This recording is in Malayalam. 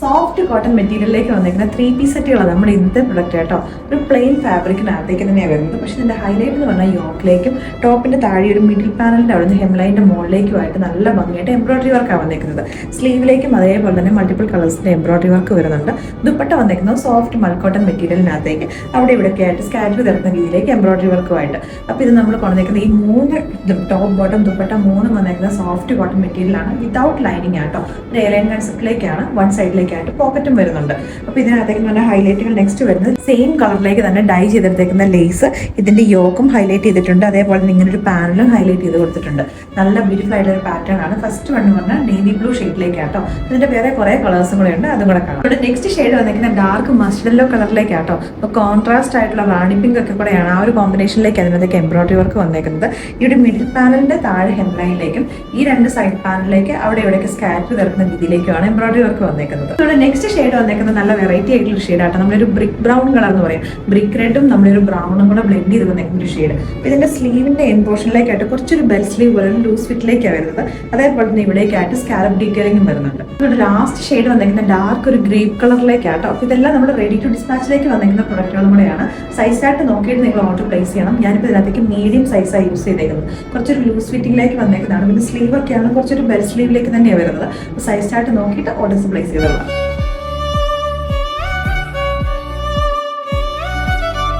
സോഫ്റ്റ് കോട്ടൺ മെറ്റീരിയലിലേക്ക് വന്നിരിക്കുന്ന 3-piece സെറ്റുകളാണ് നമ്മുടെ ഇന്നത്തെ പ്രൊഡക്റ്റ് കേട്ടോ. ഒരു പ്ലെയിൻ ഫാബ്രിക്കിനകത്തേക്ക് തന്നെയാണ് വരുന്നത്. പക്ഷേ ഇതിൻ്റെ ഹൈലൈറ്റ് എന്ന് പറഞ്ഞാൽ യോക്കിലേക്കും ടോപ്പിൻ്റെ താഴെ ഒരു മിഡിൽ പാനലിൻ്റെ അവിടെ നിന്ന് ഹെംലൈൻ്റെ മുകളിലേക്കുമായിട്ട് നല്ല ഭംഗിയായിട്ട് എംബ്രോയിഡറി വർക്കാണ് വന്നിരിക്കുന്നത്. സ്ലീവിലേക്കും അതേപോലെ തന്നെ മൾട്ടിപ്പിൾ കളേഴ്സിൻ്റെ എംബ്രോയിഡറി വർക്ക് വരുന്നുണ്ട്. ദുപ്പട്ട വന്നിരിക്കുന്നത് സോഫ്റ്റ് മൽക്കോട്ടൺ മെറ്റീരിയലിനകത്തേക്ക് അവിടെ ഇവിടെയൊക്കെ ആയിട്ട് സ്കാറ്റർ തരുന്ന രീതിയിലേക്ക് എംബ്രോയിഡറി വർക്കുമായിട്ട്. അപ്പോൾ ഇത് നമ്മൾ കൊണ്ടുവന്നിരിക്കുന്നത് ഈ 3 ടോപ്പ് ബോട്ടം ദുപ്പട്ട 3 വന്നിരിക്കുന്ന സോഫ്റ്റ് കോട്ടൺ മെറ്റീരിയലാണ്. വിതൗട്ട് ലൈനിങ് ആട്ടോ. ഒരു എയർലൈൻ കൺസെപ്റ്റിലേക്കാണ്. വൺ സൈഡിലേക്കായിട്ട് പോക്കറ്റും വരുന്നുണ്ട്. അപ്പോൾ ഇതിനകത്തേക്ക് പറഞ്ഞാൽ ഹൈലൈറ്റുകൾ നെക്സ്റ്റ് വരുന്നത് സെയിം കളറിലേക്ക് തന്നെ ഡൈ ചെയ്തെടുത്തേക്കുന്ന ലേസ് ഇതിൻ്റെ യോക്കും ഹൈലൈറ്റ് ചെയ്തിട്ടുണ്ട്. അതേപോലെ തന്നെ ഇങ്ങനെ ഒരു പാനലും ഹൈലൈറ്റ് ചെയ്ത് കൊടുത്തിട്ടുണ്ട്. നല്ല ബ്യൂട്ടിഫുൾ ആയിട്ടുള്ള ഒരു പാറ്റേൺ ആണ്. ഫസ്റ്റ് വൺ പറഞ്ഞാൽ നേവി ബ്ലൂ ഷെയ്ഡിലേക്കാട്ടോ. ഇതിൻ്റെ വേറെ കുറേ കളേഴ്സും കൂടെ ഉണ്ട്, അതും കൂടെ കാണാം. ഇവിടെ നെക്സ്റ്റ് ഷെയ്ഡ് വന്നിരിക്കുന്ന ഡാർക്ക് മസ്റ്റർഡ് യെല്ലോ കളറിലേക്കാട്ടോ. അപ്പോൾ കോൺട്രാസ്റ്റ് ആയിട്ടുള്ള റാണി പിങ്ക് ഒക്കെ കൂടെയാണ് ആ ഒരു കോമ്പിനേഷനിലേക്ക് അതിനകത്തേക്ക് എംബ്രോയിഡറി വർക്ക് വന്നേക്കുന്നത്. ഈ ഒരു മിഡിൽ പാനലിൻ്റെ താഴെ ഹെംലൈനിലേക്കും ഈ 2 സൈഡ് പാനലിലേക്ക് അവിടെ ഇവിടെയൊക്കെ സ്കാറ്റർ തരുന്ന രീതിയിലേക്കുമാണ് എംബ്രോയിഡറി വർക്ക് വന്നേക്കുന്നത്. ഇവിടെ നെക്സ്റ്റ് ഷെയ്ഡ് വന്നേക്കുന്നത് നല്ല വെറൈറ്റി ആയിട്ടുള്ള ഷെയ്ഡാട്ടോ. നമ്മളൊരു ബ്രിക്ക് ബ്രൗൺ കളർ എന്ന് പറയും. ബ്രിക്ക് റെഡും നമ്മളൊരു ബ്രൗണും കൂടെ ബ്ലെൻഡ് ചെയ്ത് വന്നേക്കുന്ന ഒരു ഷെയ്ഡ്. ഇതിന്റെ സ്ലീവിന്റെ എൻ പോർഷനിലേക്കായിട്ട് കുറച്ചൊരു ബെൽ സ്ലീവ് പോലെ ലൂസ് ഫിറ്റിലേക്കാണ് വരുന്നത്. അതേപോലെ തന്നെ ഇവിടേക്കായിട്ട് സ്കാലപ്പ് ഡീറ്റെയിലിംഗും വരുന്നുണ്ട്. ഇവിടെ ലാസ്റ്റ് ഷെയ്ഡ് വന്നിരിക്കുന്ന ഡാർക്ക് ഒരു ഗ്രേപ്പ് കളറിലേക്കാട്ടോ. അപ്പോൾ ഇതെല്ലാം നമ്മൾ റെഡി ടു ഡിസ്പാച്ചിലേക്ക് വന്നിരിക്കുന്ന പ്രൊഡക്റ്റുകളും കൂടെയാണ്. സൈസായിട്ട് നോക്കിയിട്ട് നിങ്ങൾ ഓർഡർ പ്ലേസ് ചെയ്യണം. ഞാനിപ്പോൾ ഇതിനകത്തേക്ക് മീഡിയം സൈസാണ് യൂസ് ചെയ്തേക്കുന്നത്. കുറച്ചൊരു ലൂസ് ഫിറ്റിംഗിലേക്ക് വന്നേക്കുന്നതാണ്. പിന്നെ സ്ലീവ് ഒക്കെയാണ് കുറച്ചൊരു ബെൽ സ്ലീവിലേക്ക് തന്നെയാണ് വരുന്നത്. അപ്പോൾ സൈസായിട്ട് നോക്കിയിട്ട് ഓർഡേഴ്സ് പ്ലേസ് ചെയ്തോളാം.